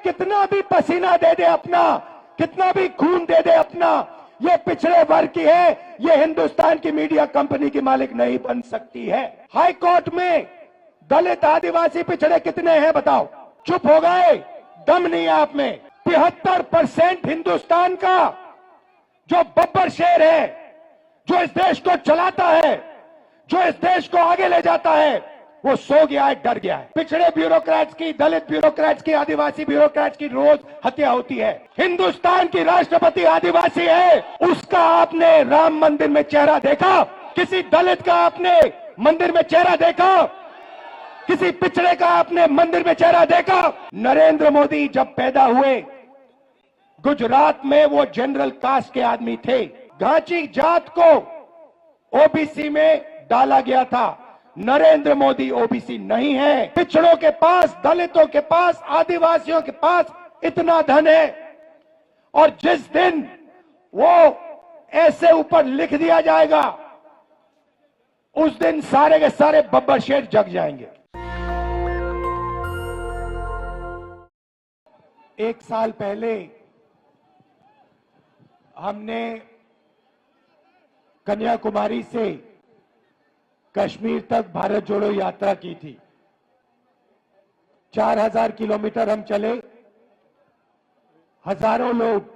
कितना भी पसीना दे दे अपना, कितना भी खून दे दे अपना, ये पिछड़े वर्ग की है, ये हिंदुस्तान की मीडिया कंपनी की मालिक नहीं बन सकती है। हाई कोर्ट में दलित आदिवासी पिछड़े कितने हैं बताओ? चुप हो गए, दम नहीं है आप में। 73% हिंदुस्तान का जो बब्बर शेर है, जो इस देश को चलाता है, जो इस देश को आगे ले जाता है, वो सो गया है, डर गया है। पिछड़े ब्यूरोक्रेट्स की, दलित ब्यूरोक्रेट्स की, आदिवासी ब्यूरोक्रेट्स की रोज हत्या होती है। हिंदुस्तान की राष्ट्रपति आदिवासी है, उसका आपने राम मंदिर में चेहरा देखा? किसी दलित का आपने मंदिर में चेहरा देखा? किसी पिछड़े का आपने मंदिर में चेहरा देखा? नरेंद्र मोदी जब पैदा हुए, गुजरात में वो जनरल कास्ट के आदमी थे। घाची जात को ओबीसी में डाला गया था। नरेंद्र मोदी ओबीसी नहीं है। पिछड़ों के पास, दलितों के पास, आदिवासियों के पास इतना धन है, और जिस दिन वो ऐसे ऊपर लिख दिया जाएगा, उस दिन सारे के सारे बब्बर शेर जग जाएंगे। 1 साल पहले हमने कन्याकुमारी से कश्मीर तक भारत जोड़ो यात्रा की थी। 4000 किलोमीटर हम चले। हजारों लोग,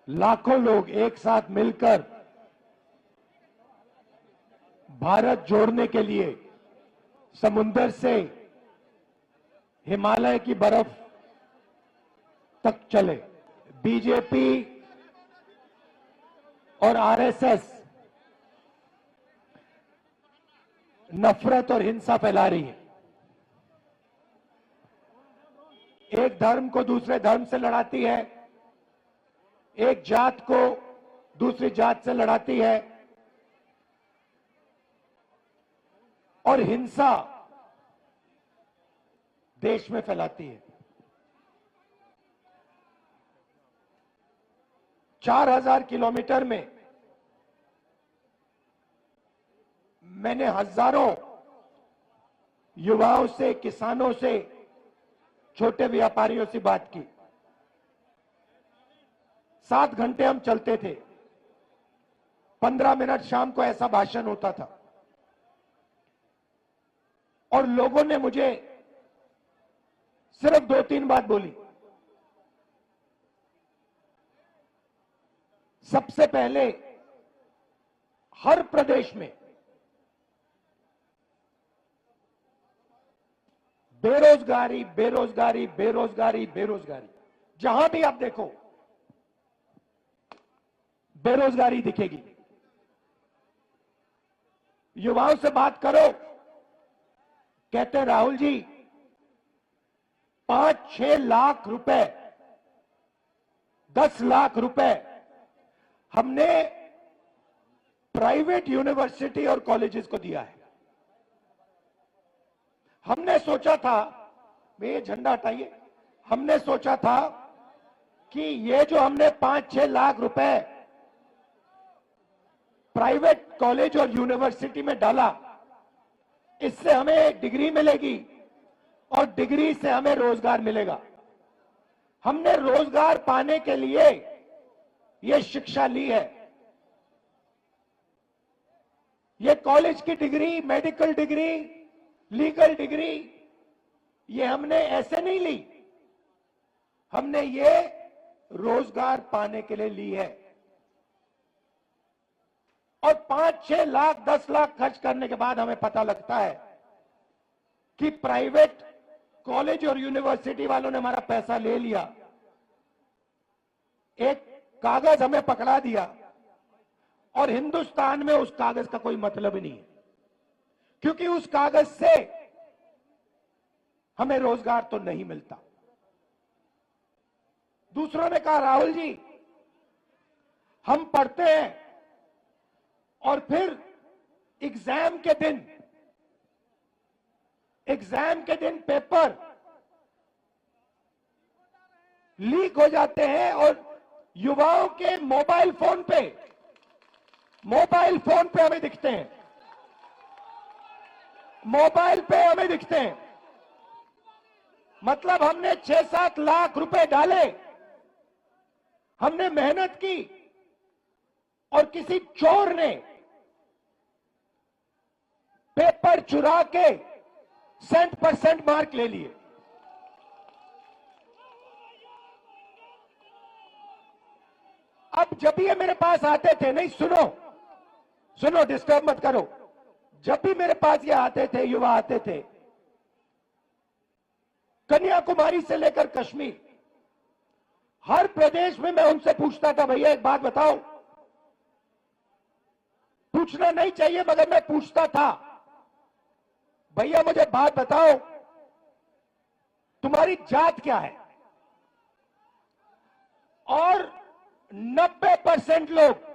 लाखों लोग एक साथ मिलकर भारत जोड़ने के लिए समुंदर से हिमालय की बर्फ तक चले। बीजेपी और आरएसएस नफरत और हिंसा फैला रही है। एक धर्म को दूसरे धर्म से लड़ाती है, एक जात को दूसरी जात से लड़ाती है, और हिंसा देश में फैलाती है। 4000 किलोमीटर में मैंने हजारों युवाओं से, किसानों से, छोटे व्यापारियों से बात की। 7 घंटे हम चलते थे। 15 मिनट शाम को ऐसा भाषण होता था, और लोगों ने मुझे सिर्फ 2-3 बात बोली। सबसे पहले, हर प्रदेश में बेरोजगारी, बेरोजगारी, बेरोजगारी, बेरोजगारी। जहां भी आप देखो बेरोजगारी दिखेगी। युवाओं से बात करो, कहते हैं राहुल जी 5-6 लाख रुपए, 10 लाख रुपए हमने प्राइवेट यूनिवर्सिटी और कॉलेजेस को दिया है। हमने सोचा था, ये झंडा हटाइए, हमने सोचा था कि ये जो हमने 5-6 लाख रुपए प्राइवेट कॉलेज और यूनिवर्सिटी में डाला, इससे हमें डिग्री मिलेगी और डिग्री से हमें रोजगार मिलेगा। हमने रोजगार पाने के लिए ये शिक्षा ली है। ये कॉलेज की degree, medical degree, legal degree, ये हमने ऐसे नहीं ली, हमने ये रोजगार पाने के लिए ली है। और 5-6 लाख, 10 लाख खर्च करने के बाद हमें पता लगता है कि प्राइवेट कॉलेज और यूनिवर्सिटी वालों ने हमारा पैसा ले लिया, एक कागज हमें पकड़ा दिया, और हिंदुस्तान में उस कागज का कोई मतलब ही नहीं है, क्योंकि उस कागज से हमें रोजगार तो नहीं मिलता। दूसरों ने कहा राहुल जी हम पढ़ते हैं और फिर एग्जाम के दिन पेपर लीक हो जाते हैं, और युवाओं के मोबाइल फोन पे हमें दिखते हैं, मोबाइल पे हमें दिखते हैं। मतलब हमने 6-7 लाख रुपए डाले, हमने मेहनत की और किसी चोर ने पेपर चुरा के 100% मार्क ले लिए। अब जब भी ये मेरे पास आते थे, नहीं सुनो सुनो, डिस्टर्ब मत करो, जब भी मेरे पास ये आते थे, युवा आते थे, कन्याकुमारी से लेकर कश्मीर, हर प्रदेश में मैं उनसे पूछता था, भैया एक बात बताओ, पूछना नहीं चाहिए मगर मैं पूछता था, भैया मुझे बात बताओ, तुम्हारी जात क्या है? और 90% लोग,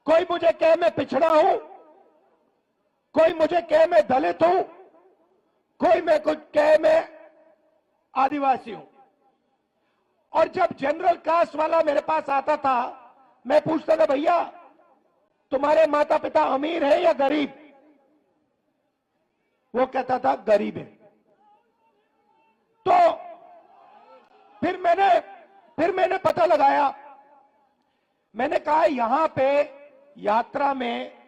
कोई मुझे कहे मैं पिछड़ा हूं, कोई मुझे कहे मैं दलित हूं, कोई मैं कुछ कहे मैं आदिवासी हूं। और जब जनरल कास्ट वाला मेरे पास आता था, मैं पूछता था, भैया तुम्हारे माता पिता अमीर है या गरीब? वो कहता था गरीब है। तो फिर मैंने पता लगाया, मैंने कहा यहां पे यात्रा में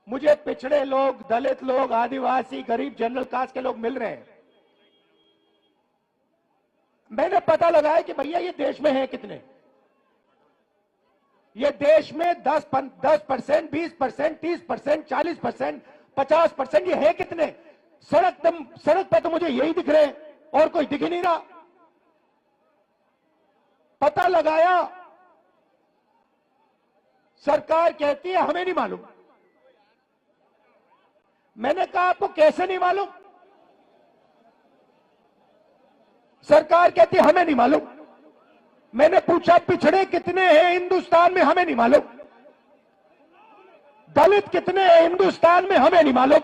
मुझे पिछड़े लोग, दलित लोग, आदिवासी, गरीब, जनरल कास्ट के लोग मिल रहे हैं। मैंने पता लगाया कि भैया ये देश में है कितने? ये देश में 10%, 20%, 30%, 40%, 50%, ये है कितने? सड़क पे तो मुझे यही दिख रहे हैं और कोई दिख ही नहीं रहा। पता लगाया, सरकार कहती है हमें नहीं मालूम। मैंने कहा आपको कैसे नहीं मालूम? सरकार कहती है हमें नहीं मालूम। मैंने पूछा पिछड़े कितने हैं हिंदुस्तान में? हमें नहीं मालूम। दलित कितने हैं हिंदुस्तान में? हमें नहीं मालूम।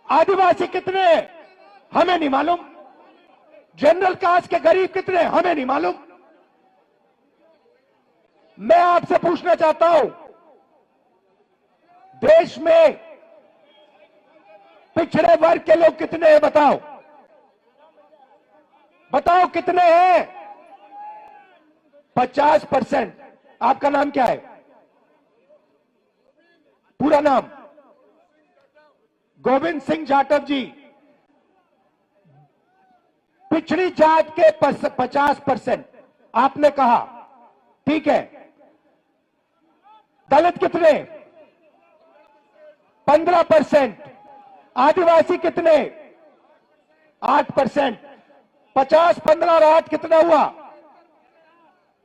आदिवासी कितने हैं? हमें नहीं मालूम। जनरल कास्ट के गरीब कितने? हमें नहीं मालूम। मैं आपसे पूछना चाहता हूं, देश में पिछड़े वर्ग के लोग कितने हैं? बताओ बताओ कितने हैं? 50%। आपका नाम क्या है? पूरा नाम? गोविंद सिंह जाटव जी। पिछड़ी जात के 50% आपने कहा, ठीक है। दलित कितने? 15%। आदिवासी कितने? 8%। 50, 15 और 8 कितना हुआ?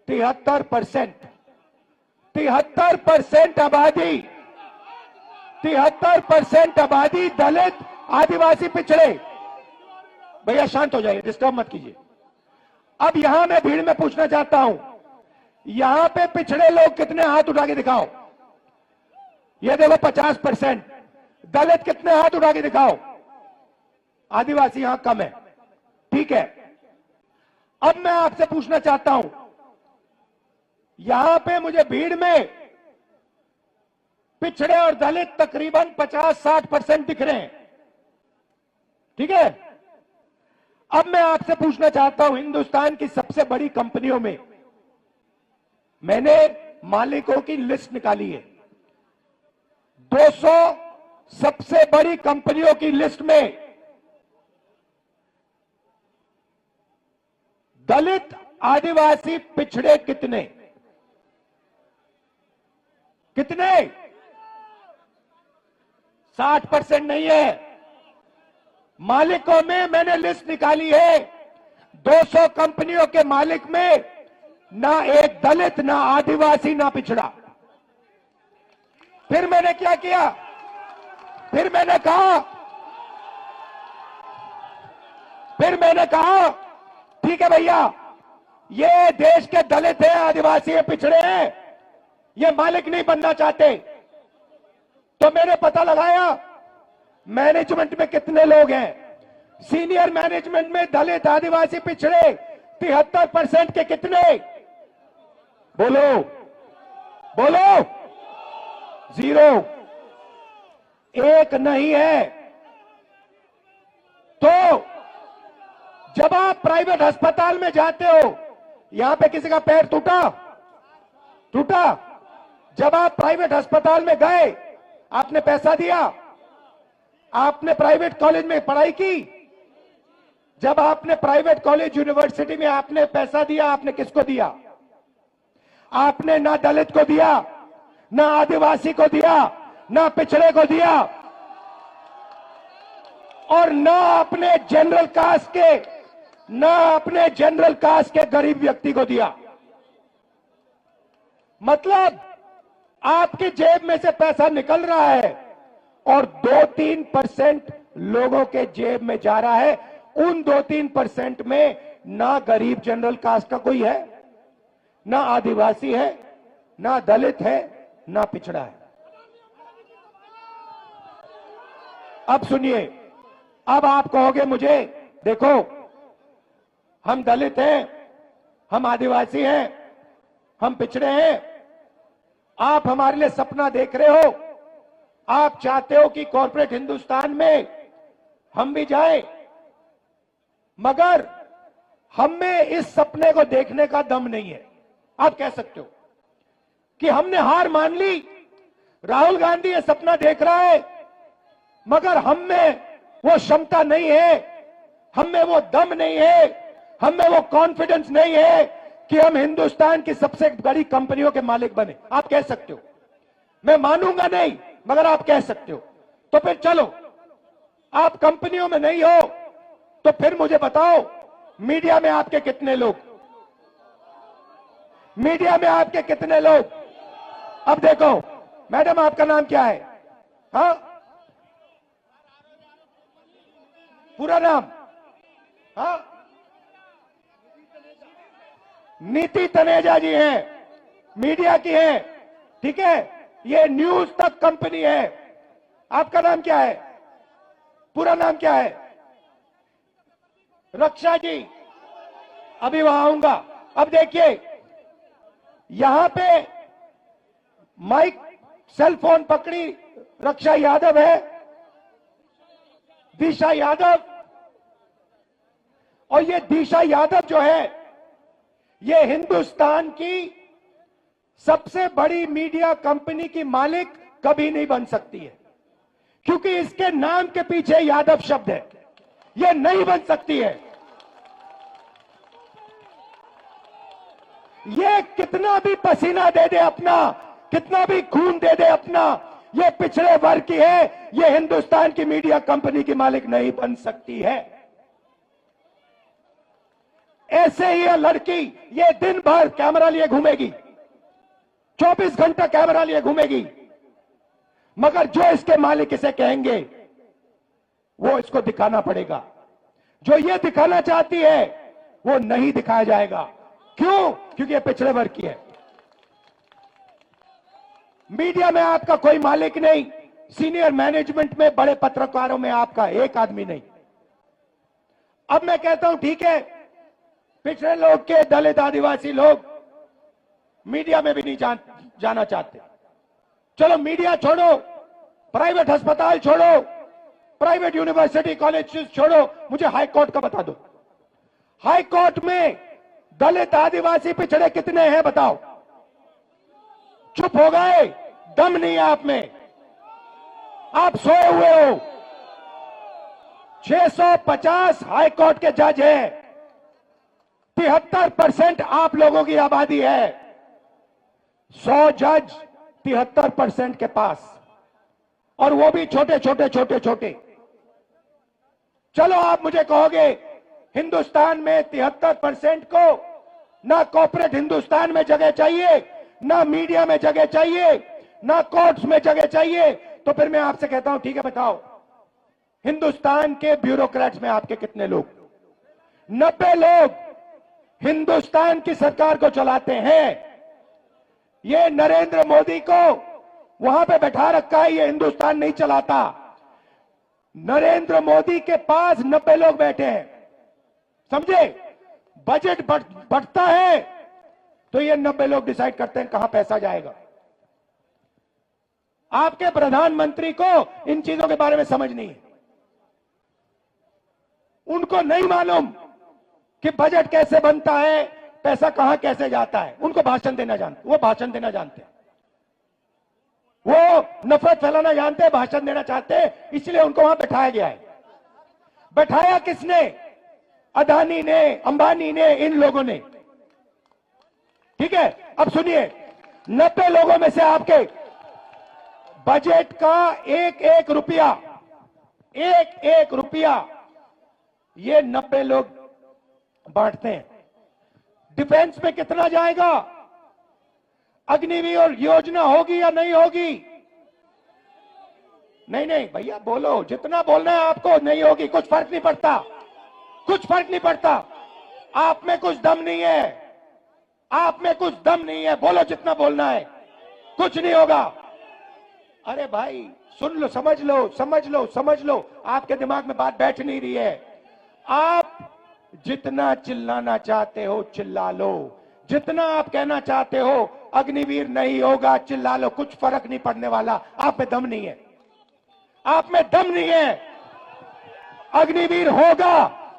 73%। 73% आबादी, 73% आबादी दलित, आदिवासी, पिछड़े। भैया शांत हो जाइए, डिस्टर्ब मत कीजिए। अब यहां मैं भीड़ में पूछना चाहता हूं, यहां पे पिछड़े लोग कितने? हाथ उठा के दिखाओ। ये देखो 50%। दलित कितने? हाथ उठा के दिखाओ। आदिवासी यहां कम है, ठीक है। अब मैं आपसे पूछना चाहता हूं, यहां पे मुझे भीड़ में पिछड़े और दलित तकरीबन 50-60% दिख रहे हैं, ठीक है। अब मैं आपसे पूछना चाहता हूं, हिंदुस्तान की सबसे बड़ी कंपनियों में मैंने मालिकों की लिस्ट निकाली है। 200 सबसे बड़ी कंपनियों की लिस्ट में दलित, आदिवासी, पिछड़े कितने? कितने? 60% नहीं है। मालिकों में मैंने लिस्ट निकाली है, 200 कंपनियों के मालिक में ना एक दलित, ना आदिवासी, ना पिछड़ा। फिर मैंने क्या किया? फिर मैंने कहा ठीक है भैया, ये देश के दलित हैं, आदिवासी हैं, पिछड़े हैं, ये मालिक नहीं बनना चाहते। तो मैंने पता लगाया मैनेजमेंट में कितने लोग हैं। सीनियर मैनेजमेंट में दलित, आदिवासी, पिछड़े 73% के कितने? बोलो बोलो। 0। एक नहीं है। तो आप प्राइवेट अस्पताल में जाते हो, यहां पे किसी का पैर टूटा टूटा, जब आप प्राइवेट अस्पताल में गए आपने पैसा दिया? आपने प्राइवेट कॉलेज में पढ़ाई की? जब आपने प्राइवेट कॉलेज यूनिवर्सिटी में आपने पैसा दिया, आपने किसको दिया? आपने ना दलित को दिया, ना आदिवासी को दिया, ना पिछड़े को दिया, और ना अपने जनरल कास्ट के गरीब व्यक्ति को दिया। मतलब आपकी जेब में से पैसा निकल रहा है और 2-3% लोगों के जेब में जा रहा है। उन 2-3% में ना गरीब जनरल कास्ट का कोई है, ना आदिवासी है, ना दलित है, ना पिछड़ा है। अब सुनिए, अब आप कहोगे मुझे, देखो हम दलित हैं, हम आदिवासी हैं, हम पिछड़े हैं, आप हमारे लिए सपना देख रहे हो, आप चाहते हो कि कॉर्पोरेट हिंदुस्तान में हम भी जाएं, मगर हम में इस सपने को देखने का दम नहीं है। आप कह सकते हो कि हमने हार मान ली, राहुल गांधी ये सपना देख रहा है, मगर हम में वो क्षमता नहीं है, हम में वो दम नहीं है, हम में वो कॉन्फिडेंस नहीं है कि हम हिंदुस्तान की सबसे बड़ी कंपनियों के मालिक बने। आप कह सकते हो, मैं मानूंगा नहीं, मगर आप कह सकते हो। तो फिर चलो, आप कंपनियों में नहीं हो तो फिर मुझे बताओ, मीडिया में आपके कितने लोग? मीडिया में आपके कितने लोग? अब देखो मैडम, आपका नाम क्या है? हाँ, पूरा नाम? हाँ, नीति तनेजा जी हैं, मीडिया की हैं, ठीक है, ये न्यूज तक कंपनी है। आपका नाम क्या है? पूरा नाम क्या है? रक्षा जी, अभी वहां आऊंगा। अब देखिए, यहां पे माइक सेल फोन पकड़ी रक्षा यादव है, दिशा यादव, और ये दिशा यादव जो है, ये हिंदुस्तान की सबसे बड़ी मीडिया कंपनी की मालिक कभी नहीं बन सकती है, क्योंकि इसके नाम के पीछे यादव शब्द है। ये नहीं बन सकती है। ये कितना भी पसीना दे दे अपना, कितना भी खून दे दे अपना, ये पिछड़े वर्ग की है, ये हिंदुस्तान की मीडिया कंपनी की मालिक नहीं बन सकती है। ऐसे ही ये लड़की, ये दिन भर कैमरा लिए घूमेगी, 24 घंटा कैमरा लिए घूमेगी, मगर जो इसके मालिक इसे कहेंगे वो इसको दिखाना पड़ेगा। जो ये दिखाना चाहती है वो नहीं दिखाया जाएगा। क्यों? क्योंकि ये पिछड़े वर्ग की है। मीडिया में आपका कोई मालिक नहीं, सीनियर मैनेजमेंट में, बड़े पत्रकारों में आपका एक आदमी नहीं। अब मैं कहता हूं ठीक है, पिछड़े लोग के, दलित आदिवासी लोग मीडिया में भी नहीं जाना चाहते। चलो मीडिया छोड़ो, प्राइवेट अस्पताल छोड़ो, प्राइवेट यूनिवर्सिटी कॉलेज छोड़ो, मुझे हाई कोर्ट का बता दो। हाई कोर्ट में दलित आदिवासी पिछड़े कितने हैं बताओ? चुप हो गए, दम नहीं है आप में, आप सोए हुए हो। 650 हाई कोर्ट के जज हैं, 73% आप लोगों की आबादी है, 100 जज 73% के पास, और वो भी छोटे छोटे। चलो आप मुझे कहोगे हिंदुस्तान में 73% को ना कॉर्पोरेट हिंदुस्तान में जगह चाहिए, ना मीडिया में जगह चाहिए, ना कोर्ट्स में जगह चाहिए, तो फिर मैं आपसे कहता हूं ठीक है, बताओ हिंदुस्तान के ब्यूरोक्रेट्स में आपके कितने लोग? 90 लोग हिंदुस्तान की सरकार को चलाते हैं। ये नरेंद्र मोदी को वहां पे बैठा रखा है, ये हिंदुस्तान नहीं चलाता। नरेंद्र मोदी के पास 90 लोग बैठे हैं, समझे? बजट बढ़ता है तो ये 90 लोग डिसाइड करते हैं कहां पैसा जाएगा। आपके प्रधानमंत्री को इन चीजों के बारे में समझ नहीं है, उनको नहीं मालूम कि बजट कैसे बनता है, पैसा कहां कैसे जाता है। उनको भाषण देना जानते, वो भाषण देना जानते हैं, वो नफरत फैलाना जानते हैं, भाषण देना चाहते हैं, इसलिए उनको वहां बैठाया गया है। बैठाया किसने? अदानी ने, अंबानी ने, इन लोगों ने। ठीक है, अब सुनिए, 90 लोगों में से आपके बजट का एक एक रुपया ये 90 लोग बांटते हैं। डिफेंस में कितना जाएगा? अग्निवीर योजना होगी या नहीं होगी? नहीं नहीं भैया बोलो, जितना बोलना है आपको। नहीं होगी, कुछ फर्क नहीं पड़ता, कुछ फर्क नहीं पड़ता। आप में कुछ दम नहीं है, आप में कुछ दम नहीं है, बोलो जितना बोलना है, कुछ नहीं होगा। अरे भाई सुन लो, समझ लो, समझ लो, समझ लो, आपके दिमाग में बात बैठ नहीं रही है। आप जितना चिल्लाना चाहते हो चिल्ला लो, जितना आप कहना चाहते हो अग्निवीर नहीं होगा, चिल्ला लो, कुछ फर्क नहीं पड़ने वाला। आप में दम नहीं है, आप में दम नहीं है। अग्निवीर होगा,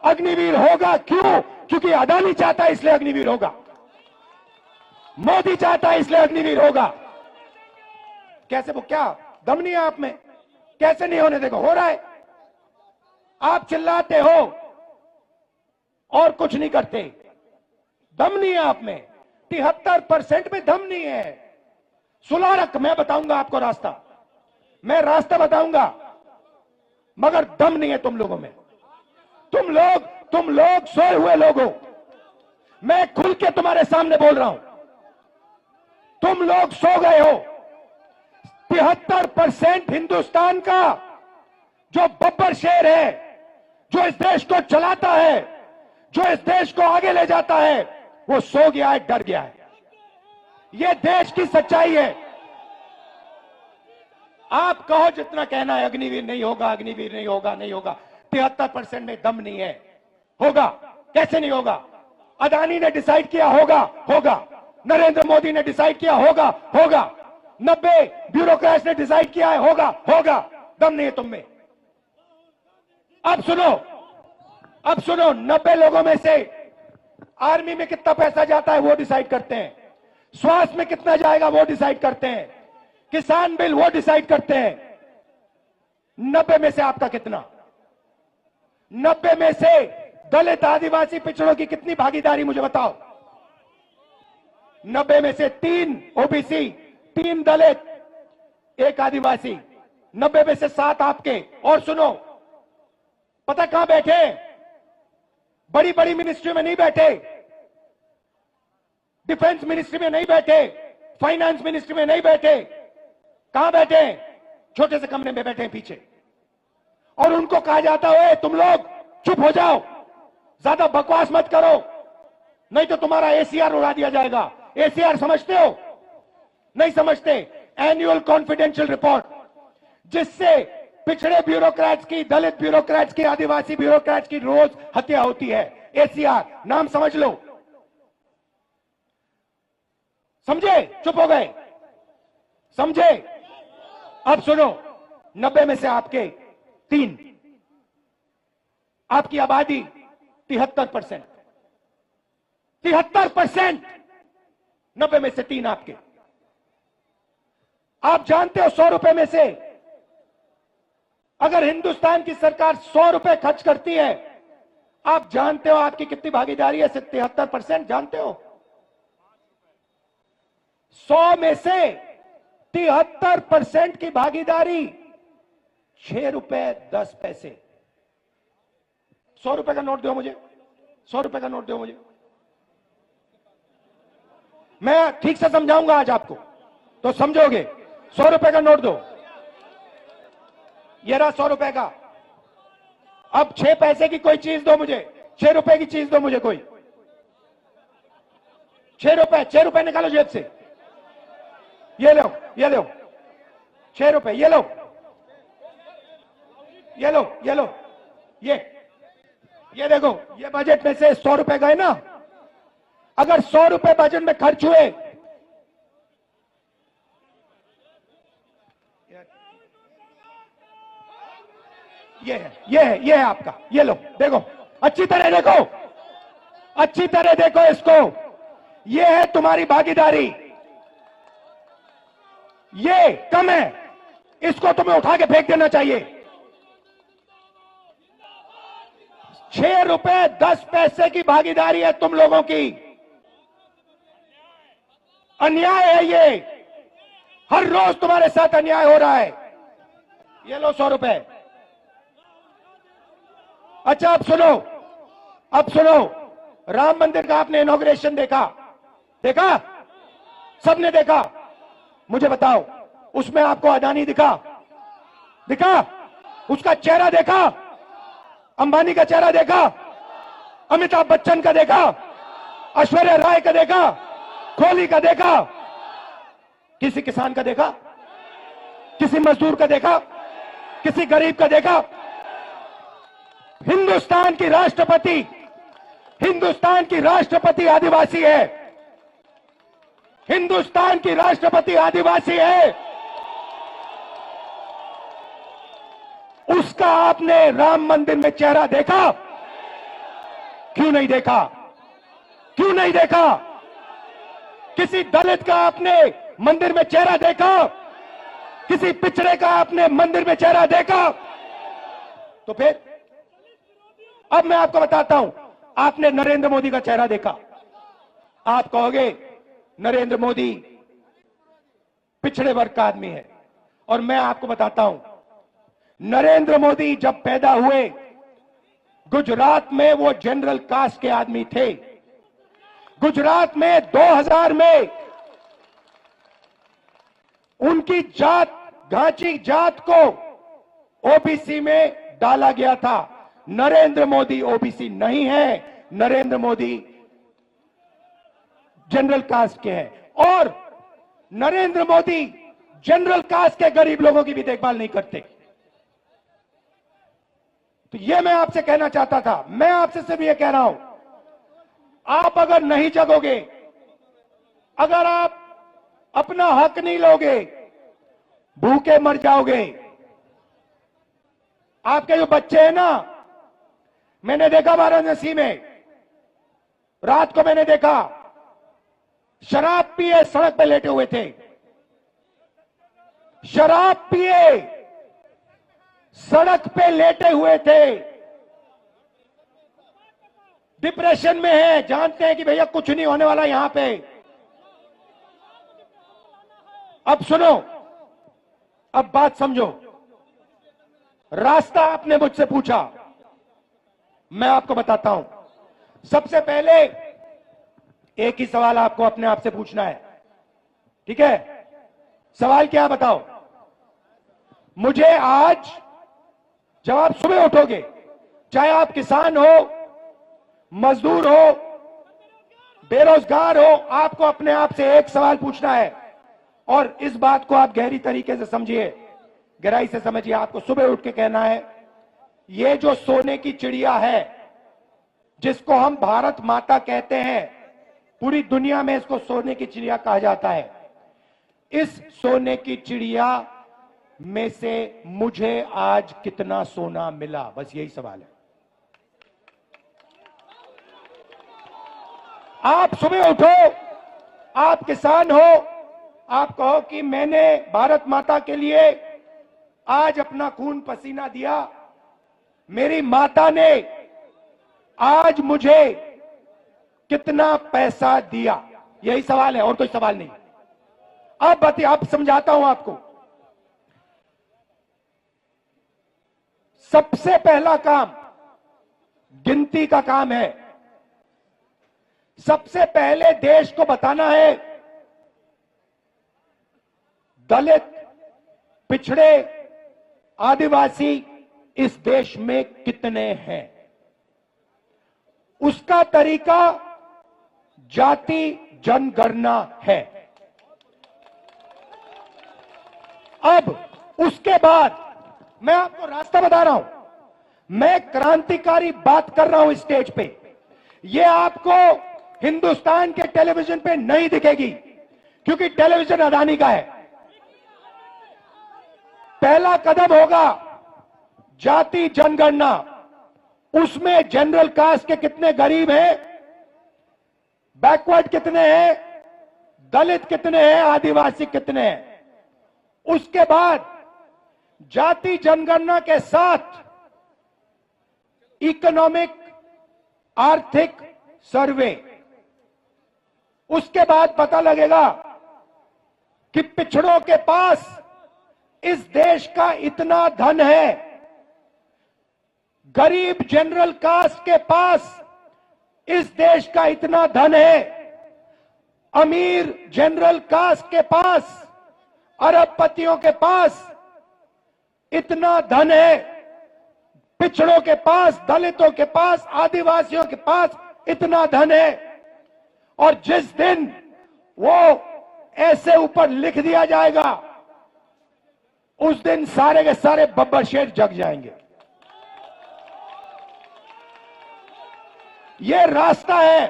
अग्निवीर होगा। क्यों? क्योंकि अदानी चाहता है इसलिए अग्निवीर होगा, मोदी चाहता है इसलिए अग्निवीर होगा। कैसे? वो क्या दम नहीं है आप में? कैसे नहीं होने देगा? हो रहा है। आप चिल्लाते हो और कुछ नहीं करते, दम नहीं है आप में। 73% में दम नहीं है। सुलारक, मैं बताऊंगा आपको रास्ता, मैं रास्ता बताऊंगा, मगर दम नहीं है तुम लोगों में। तुम लोग सोए हुए लोग हो। मैं खुल के तुम्हारे सामने बोल रहा हूं, तुम लोग सो गए हो। 73% हिंदुस्तान का जो बब्बर शेर है, जो इस देश को चलाता है, जो इस देश को आगे ले जाता है, वो सो गया है, डर गया है। ये देश की सच्चाई है। आप कहो जितना कहना है अग्निवीर नहीं होगा, अग्निवीर नहीं होगा, नहीं होगा। 73% में दम नहीं है। होगा, कैसे नहीं होगा? अदानी ने डिसाइड किया होगा, होगा। नरेंद्र मोदी ने डिसाइड किया होगा, होगा। 90 ब्यूरोक्रेट्स ने डिसाइड किया है, होगा, होगा। दम नहीं है तुम में। अब सुनो, अब सुनो, 90 लोगों में से आर्मी में कितना पैसा जाता है वो डिसाइड करते हैं, स्वास्थ्य में कितना जाएगा वो डिसाइड करते हैं, किसान बिल वो डिसाइड करते हैं। 90 में से आपका कितना? 90 में से दलित, आदिवासी, पिछड़ों की कितनी भागीदारी मुझे बताओ? 90 में से 3 ओबीसी, 3 दलित, 1 आदिवासी, 90 में से 7 आपके। और सुनो, पता कहां बैठे? बड़ी बड़ी मिनिस्ट्री में नहीं बैठे, डिफेंस मिनिस्ट्री में नहीं बैठे, फाइनेंस मिनिस्ट्री में नहीं बैठे। कहां बैठे? छोटे से कमरे में बैठे हैं पीछे। और उनको कहा जाता है तुम लोग चुप हो जाओ, ज्यादा बकवास मत करो, नहीं तो तुम्हारा एसीआर उड़ा दिया जाएगा। एसीआर समझते हो? नहीं समझते। एनुअल कॉन्फिडेंशियल रिपोर्ट, जिससे पिछड़े ब्यूरोक्रेट्स की, दलित ब्यूरोक्रेट्स की, आदिवासी ब्यूरोक्रेट्स की रोज हत्या होती है। एसीआर नाम समझ लो। समझे? चुप हो गए? समझे? अब सुनो, 90 में से आपके 3, आपकी आबादी 73%, 73%, 90 में से 3 आपके। आप जानते हो 100 रुपए में से अगर हिंदुस्तान की सरकार 100 रुपए खर्च करती है, आप जानते हो आपकी कितनी भागीदारी है? 73%। जानते हो? 100 में से 73% की भागीदारी 6 रुपए 10 पैसे। 100 रुपए का नोट दो मुझे, 100 रुपए का नोट दो मुझे। मैं ठीक से समझाऊंगा आज आपको, तो समझोगे। 100 रुपए का नोट दो। ये रहा 100 रुपए का। अब 6 पैसे की कोई चीज दो मुझे, 6 रुपए की चीज दो मुझे कोई। 6 रुपए निकालो जेब से। ये लो, ये लो 6 रुपए, ये लो, ये लो, ये लो, ये देखो, ये बजट में से 100 रुपए गए ना। अगर 100 रुपए बजट में खर्च हुए, ये है आपका। ये लो, देखो अच्छी तरह देखो, अच्छी तरह देखो इसको। ये है तुम्हारी भागीदारी, ये कम है, इसको तुम्हें उठा के फेंक देना चाहिए। 6 रुपए 10 पैसे की भागीदारी है तुम लोगों की। अन्याय है ये, हर रोज तुम्हारे साथ अन्याय हो रहा है। ये लो 100 रुपए। अच्छा अब सुनो, अब सुनो, राम मंदिर का आपने इनॉग्रेशन देखा? देखा? सबने देखा? मुझे बताओ, उसमें आपको अदानी दिखा? दिखा? उसका चेहरा देखा? अंबानी का चेहरा देखा? अमिताभ बच्चन का देखा? ऐश्वर्या राय का देखा? कोहली का देखा? किसी किसान का देखा? किसी मजदूर का देखा? किसी गरीब का देखा? हिंदुस्तान की राष्ट्रपति, हिंदुस्तान की राष्ट्रपति आदिवासी है। हिंदुस्तान की राष्ट्रपति आदिवासी है। उसका आपने राम मंदिर में चेहरा देखा? क्यों नहीं देखा? क्यों नहीं देखा? किसी दलित का आपने मंदिर में चेहरा देखा? किसी पिछड़े का आपने मंदिर में चेहरा देखा? तो फिर अब मैं आपको बताता हूं, आपने नरेंद्र मोदी का चेहरा देखा? आप कहोगे नरेंद्र मोदी पिछड़े वर्ग का आदमी है, और मैं आपको बताता हूं, नरेंद्र मोदी जब पैदा हुए गुजरात में वो जनरल कास्ट के आदमी थे। गुजरात में 2000 में उनकी जात, घाची जात को ओबीसी में डाला गया था। नरेंद्र मोदी ओबीसी नहीं है, नरेंद्र मोदी जनरल कास्ट के हैं, और नरेंद्र मोदी जनरल कास्ट के गरीब लोगों की भी देखभाल नहीं करते। तो यह मैं आपसे कहना चाहता था। मैं आपसे सिर्फ यह कह रहा हूं, आप अगर नहीं जगोगे, अगर आप अपना हक नहीं लोगे, भूखे मर जाओगे। आपके जो बच्चे हैं ना, मैंने देखा वाराणसी में, रात को मैंने देखा शराब पिए सड़क पे लेटे हुए थे। शराब पिए सड़क पे लेटे हुए थे। डिप्रेशन में है, जानते हैं कि भैया कुछ नहीं होने वाला यहां पे। अब सुनो, अब बात समझो। रास्ता आपने मुझसे पूछा, मैं आपको बताता हूं। सबसे पहले एक ही सवाल आपको अपने आप से पूछना है, ठीक है? सवाल क्या बताओ? मुझे आज, जब आप सुबह उठोगे, चाहे आप किसान हो, मजदूर हो, बेरोजगार हो, आपको अपने आप से एक सवाल पूछना है, और इस बात को आप गहरी तरीके से समझिए, गहराई से समझिए। आपको सुबह उठ के कहना है, ये जो सोने की चिड़िया है, जिसको हम भारत माता कहते हैं, पूरी दुनिया में इसको सोने की चिड़िया कहा जाता है, इस सोने की चिड़िया में से मुझे आज कितना सोना मिला? बस यही सवाल है। आप सुबह उठो, आप किसान हो, आप कहो कि मैंने भारत माता के लिए आज अपना खून पसीना दिया, मेरी माता ने आज मुझे कितना पैसा दिया? यही सवाल है, और कोई सवाल नहीं। अब बताइए, अब समझाता हूं आपको। सबसे पहला काम गिनती का काम है। सबसे पहले देश को बताना है दलित, पिछड़े, आदिवासी इस देश में कितने हैं। उसका तरीका जाति जनगणना है। अब उसके बाद मैं आपको रास्ता बता रहा हूं। मैं क्रांतिकारी बात कर रहा हूं स्टेज पे। यह आपको हिंदुस्तान के टेलीविजन पे नहीं दिखेगी, क्योंकि टेलीविजन अदानी का है। पहला कदम होगा जाति जनगणना। उसमें जनरल कास्ट के कितने गरीब हैं बैकवर्ड कितने हैं, दलित कितने हैं, आदिवासी कितने हैं। उसके बाद जाति जनगणना के साथ इकोनॉमिक आर्थिक सर्वे, उसके बाद पता लगेगा कि पिछड़ों के पास इस देश का इतना धन है, गरीब जनरल कास्ट के पास इस देश का इतना धन है, अमीर जनरल कास्ट के पास, अरबपतियों के पास इतना धन है, पिछड़ों के पास, दलितों के पास, आदिवासियों के पास इतना धन है। और जिस दिन वो ऐसे ऊपर लिख दिया जाएगा, उस दिन सारे के सारे बब्बर शेर जग जाएंगे। ये रास्ता है।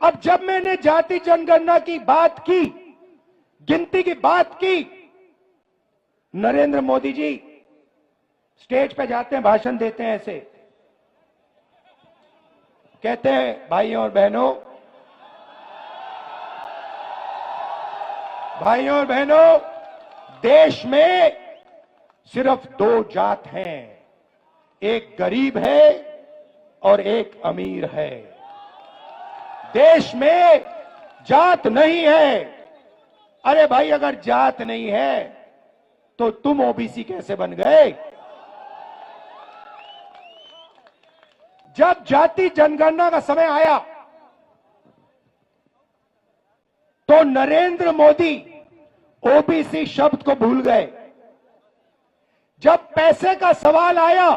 अब जब मैंने जाति जनगणना की बात की, गिनती की बात की, नरेंद्र मोदी जी स्टेज पे जाते हैं, भाषण देते हैं, ऐसे कहते हैं, भाइयों और बहनों, भाइयों और बहनों, देश में सिर्फ दो जात हैं, एक गरीब है और एक अमीर है। देश में जात नहीं है। अरे भाई, अगर जात नहीं है तो तुम ओबीसी कैसे बन गए? जब जाति जनगणना का समय आया तो नरेंद्र मोदी ओबीसी शब्द को भूल गए। जब पैसे का सवाल आया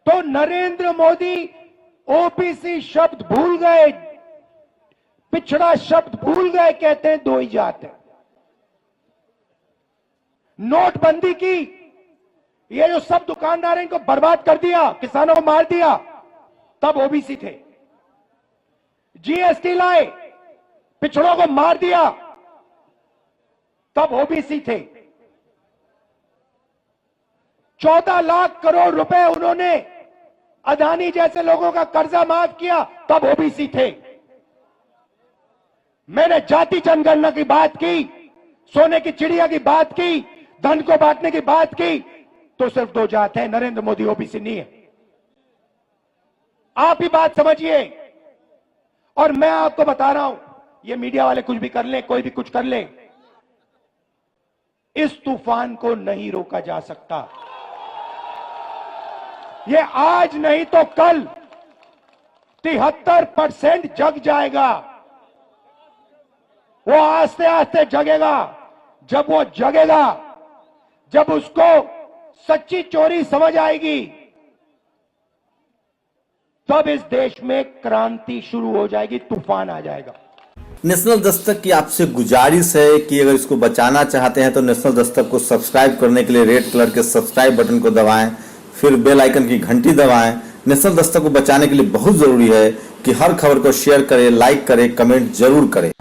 तो नरेंद्र मोदी ओबीसी शब्द भूल गए, पिछड़ा शब्द भूल गए, कहते हैं दो ही जात है। नोटबंदी की, ये जो सब दुकानदार इनको बर्बाद कर दिया, किसानों को मार दिया, तब ओबीसी थे। जीएसटी लाए, पिछड़ों को मार दिया, तब ओबीसी थे। 14 लाख करोड़ रुपए उन्होंने अदानी जैसे लोगों का कर्जा माफ किया, तब ओबीसी थे। मैंने जाति जनगणना की बात की, सोने की चिड़िया की बात की, धन को बांटने की बात की, तो सिर्फ दो जात है, नरेंद्र मोदी ओबीसी नहीं है। आप ही बात समझिए। और मैं आपको बता रहा हूं, ये मीडिया वाले कुछ भी कर ले, कोई भी कुछ कर ले, इस तूफान को नहीं रोका जा सकता। ये आज नहीं तो कल 73% जग जाएगा। वो आस्ते आस्ते जगेगा। जब वो जगेगा, जब उसको सच्ची चोरी समझ आएगी, तब इस देश में क्रांति शुरू हो जाएगी, तूफान आ जाएगा। नेशनल दस्तक की आपसे गुजारिश है कि अगर इसको बचाना चाहते हैं तो नेशनल दस्तक को सब्सक्राइब करने के लिए रेड कलर के सब्सक्राइब बटन को दबाएं, फिर बेल आइकन की घंटी दबाएं। नेशनल दस्तक को बचाने के लिए बहुत जरूरी है कि हर खबर को शेयर करें, लाइक करें, कमेंट जरूर करें।